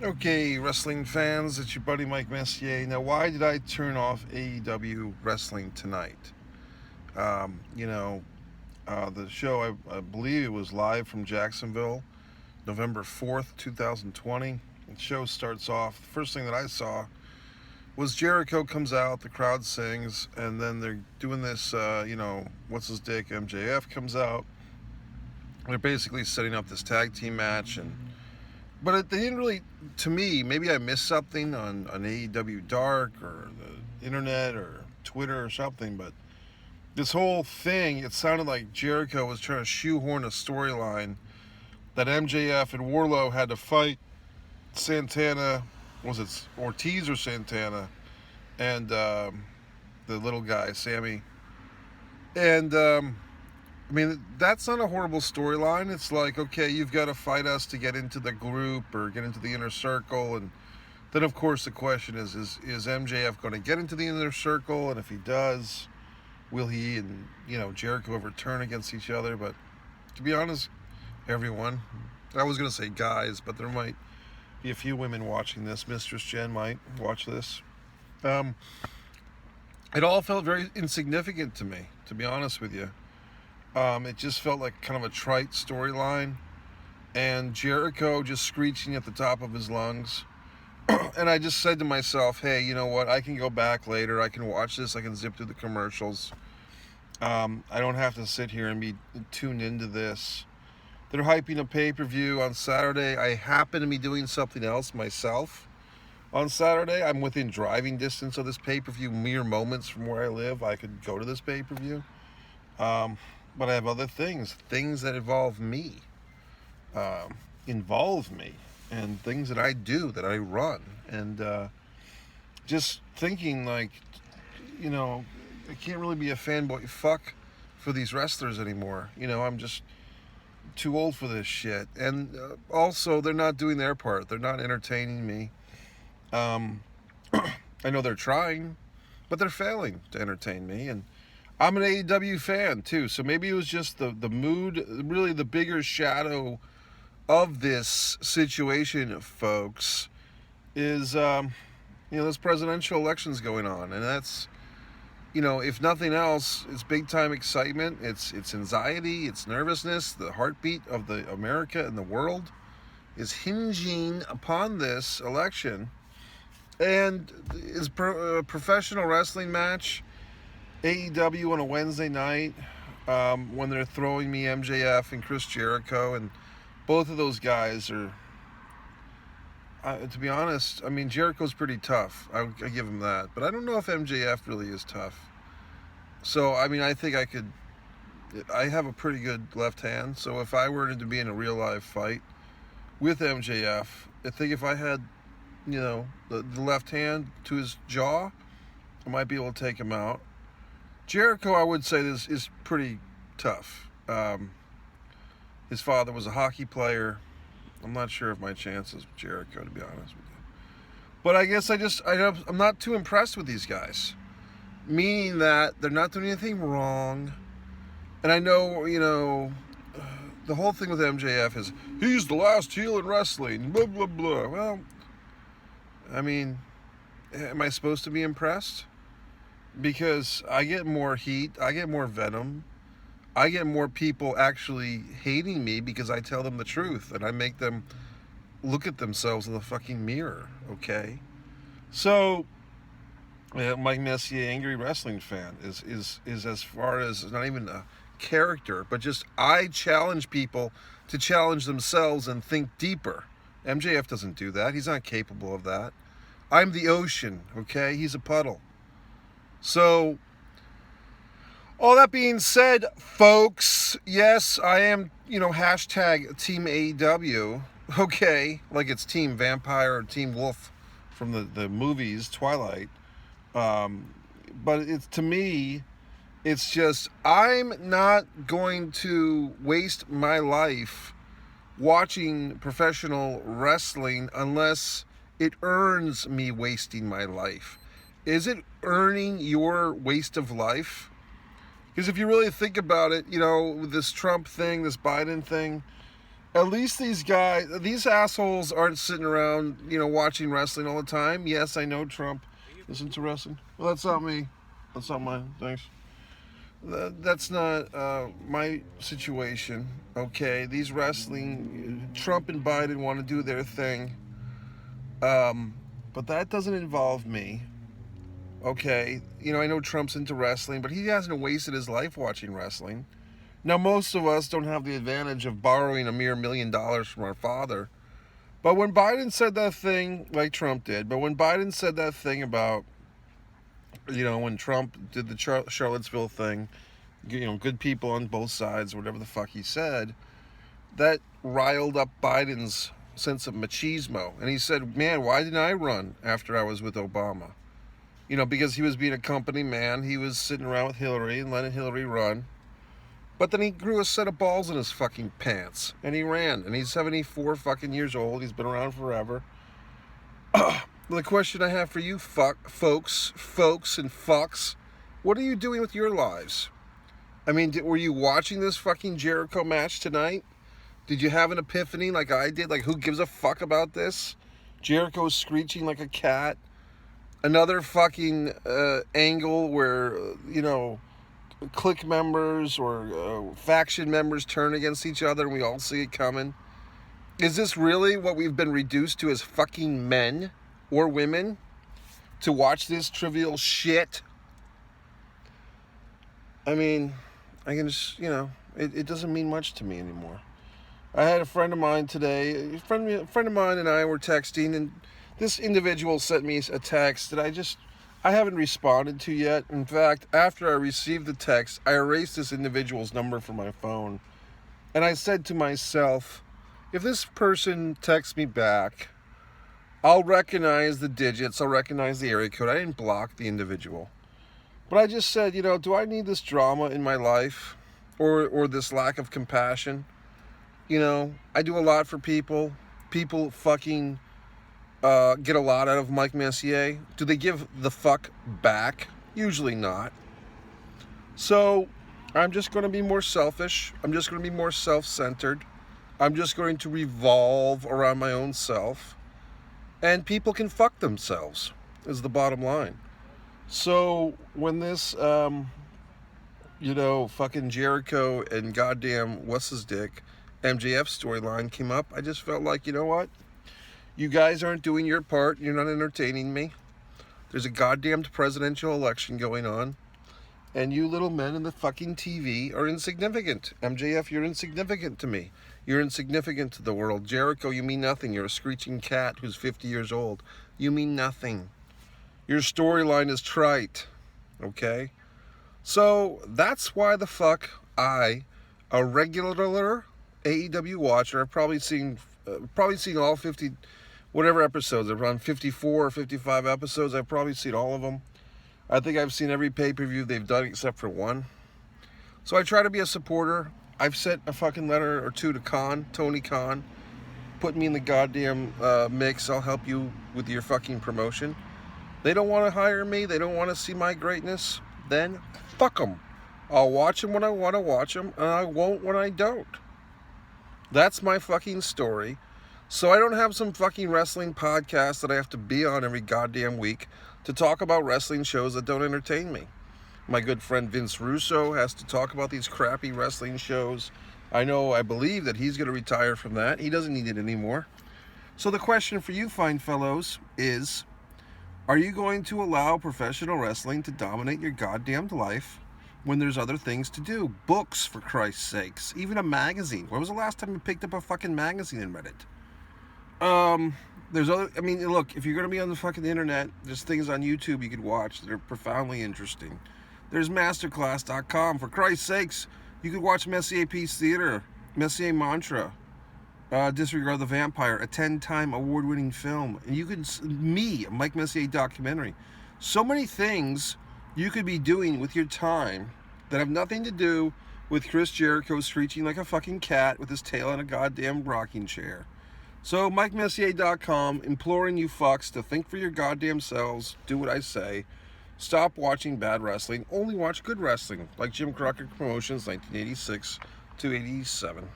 Okay, wrestling fans, it's your buddy Mike Messier. Now, why did I turn off AEW wrestling tonight? You know, the show, I believe it was live from Jacksonville, November 4th, 2020. The show starts off, the first thing that I saw was Jericho comes out, the crowd sings, and then they're doing this, what's his dick, MJF comes out. They're basically setting up this tag team match, but they didn't really, to me, maybe I missed something on AEW Dark or the internet or Twitter or something, but this whole thing, it sounded like Jericho was trying to shoehorn a storyline that MJF and Warlow had to fight Santana, was it Ortiz or Santana, and the little guy, Sammy. And I mean, that's not a horrible storyline. It's like, okay, you've got to fight us to get into the group or get into the inner circle. And then, of course, the question is MJF going to get into the inner circle? And if he does, will he and, Jericho ever turn against each other? But to be honest, everyone, I was going to say guys, but there might be a few women watching this. Mistress Jen might watch this. It all felt very insignificant to me, to be honest with you. It just felt like kind of a trite storyline, and Jericho just screeching at the top of his lungs. And I just said to myself, hey, you know what? I can go back later. I can watch this. I can zip through the commercials. I don't have to sit here and be tuned into this. They're hyping a pay-per-view on Saturday. I happen to be doing something else myself on Saturday. I'm within driving distance of this pay-per-view, mere moments from where I live. I could go to this pay-per-view. But I have other things that involve me, and things that I do, that I run. And just thinking like, I can't really be a fanboy fuck for these wrestlers anymore. I'm just too old for this shit. And also, they're not doing their part. They're not entertaining me. I know they're trying, but they're failing to entertain me. And I'm an AEW fan too, so maybe it was just the mood, really the bigger shadow of this situation, folks, is, this presidential election's going on, and that's, if nothing else, it's big time excitement, it's anxiety, it's nervousness, the heartbeat of the America and the world is hinging upon this election, and is a professional wrestling match, AEW on a Wednesday night, when they're throwing me MJF and Chris Jericho, and both of those guys are, to be honest, I mean, Jericho's pretty tough. I give him that. But I don't know if MJF really is tough. So, I mean, I think I have a pretty good left hand. So if I were to be in a real live fight with MJF, I think if I had, the left hand to his jaw, I might be able to take him out. Jericho, I would say, is pretty tough. His father was a hockey player. I'm not sure of my chances with Jericho, to be honest with you. But I guess I'm not too impressed with these guys. Meaning that they're not doing anything wrong. And I know, the whole thing with MJF is, he's the last heel in wrestling, blah, blah, blah. Well, I mean, am I supposed to be impressed? Because I get more heat, I get more venom, I get more people actually hating me because I tell them the truth and I make them look at themselves in the fucking mirror, okay? So, Mike Messier, angry wrestling fan, is as far as not even a character, but just I challenge people to challenge themselves and think deeper. MJF doesn't do that. He's not capable of that. I'm the ocean, okay? He's a puddle. So, all that being said, folks, yes, I am, hashtag Team AEW, okay, like it's Team Vampire or Team Wolf from the movies, Twilight, but to me, it's just, I'm not going to waste my life watching professional wrestling unless it earns me wasting my life. Is it earning your waste of life? Because if you really think about it, with this Trump thing, this Biden thing, At least these assholes aren't sitting around, watching wrestling all the time. Yes, I know Trump isn't to wrestling. Well, that's not me. That's not mine. Thanks. That's not my situation. Okay, these Trump and Biden want to do their thing. But that doesn't involve me. Okay, I know Trump's into wrestling, but he hasn't wasted his life watching wrestling. Now, most of us don't have the advantage of borrowing a mere $1 million from our father. But when Biden said that thing, like Trump did, but when Biden said that thing about, when Trump did the Charlottesville thing, good people on both sides, whatever the fuck he said, that riled up Biden's sense of machismo. And he said, man, why didn't I run after I was with Obama? Because he was being a company man. He was sitting around with Hillary and letting Hillary run. But then he grew a set of balls in his fucking pants. And he ran. And he's 74 fucking years old. He's been around forever. The question I have for you, folks and fucks, what are you doing with your lives? I mean, were you watching this fucking Jericho match tonight? Did you have an epiphany like I did? Like, who gives a fuck about this? Jericho's screeching like a cat. Another fucking angle where, clique members or faction members turn against each other and we all see it coming. Is this really what we've been reduced to as fucking men or women? To watch this trivial shit? I mean, I can just, it doesn't mean much to me anymore. I had a friend of mine today, a friend of mine and I were texting, and this individual sent me a text that I haven't responded to yet. In fact, after I received the text, I erased this individual's number from my phone. And I said to myself, if this person texts me back, I'll recognize the digits, I'll recognize the area code. I didn't block the individual. But I just said, do I need this drama in my life? Or this lack of compassion? I do a lot for people. People fucking get a lot out of Mike Messier. Do they give the fuck back? Usually not. So I'm just going to be more selfish. I'm just going to be more self-centered. I'm just going to revolve around my own self. And people can fuck themselves, is the bottom line. So when this, fucking Jericho and goddamn what's his dick, MJF storyline came up, I just felt like, you know what? You guys aren't doing your part. You're not entertaining me. There's a goddamn presidential election going on. And you little men in the fucking TV are insignificant. MJF, you're insignificant to me. You're insignificant to the world. Jericho, you mean nothing. You're a screeching cat who's 50 years old. You mean nothing. Your storyline is trite. Okay? So that's why the fuck I, a regular AEW watcher, I've probably seen all 50 whatever episodes. I've run 54 or 55 episodes. I've probably seen all of them. I think I've seen every pay-per-view they've done except for one. So I try to be a supporter. I've sent a fucking letter or two to Tony Khan. Put me in the goddamn mix. I'll help you with your fucking promotion. They don't want to hire me. They don't want to see my greatness. Then fuck them. I'll watch them when I want to watch them, and I won't when I don't. That's my fucking story. So I don't have some fucking wrestling podcast that I have to be on every goddamn week to talk about wrestling shows that don't entertain me. My good friend Vince Russo has to talk about these crappy wrestling shows. I believe that he's going to retire from that. He doesn't need it anymore. So the question for you fine fellows is, are you going to allow professional wrestling to dominate your goddamn life when there's other things to do? Books, for Christ's sakes. Even a magazine. When was the last time you picked up a fucking magazine and read it? Look, if you're going to be on the fucking internet, there's things on YouTube you could watch that are profoundly interesting. There's masterclass.com. For Christ's sakes, you could watch Messier Peace Theater, Messier Mantra, Disregard the Vampire, a 10-time award-winning film. And you could, a Mike Messier documentary. So many things you could be doing with your time that have nothing to do with Chris Jericho screeching like a fucking cat with his tail on a goddamn rocking chair. So, MikeMessier.com, imploring you fucks to think for your goddamn selves, do what I say, stop watching bad wrestling, only watch good wrestling, like Jim Crockett Promotions, 1986 to 87.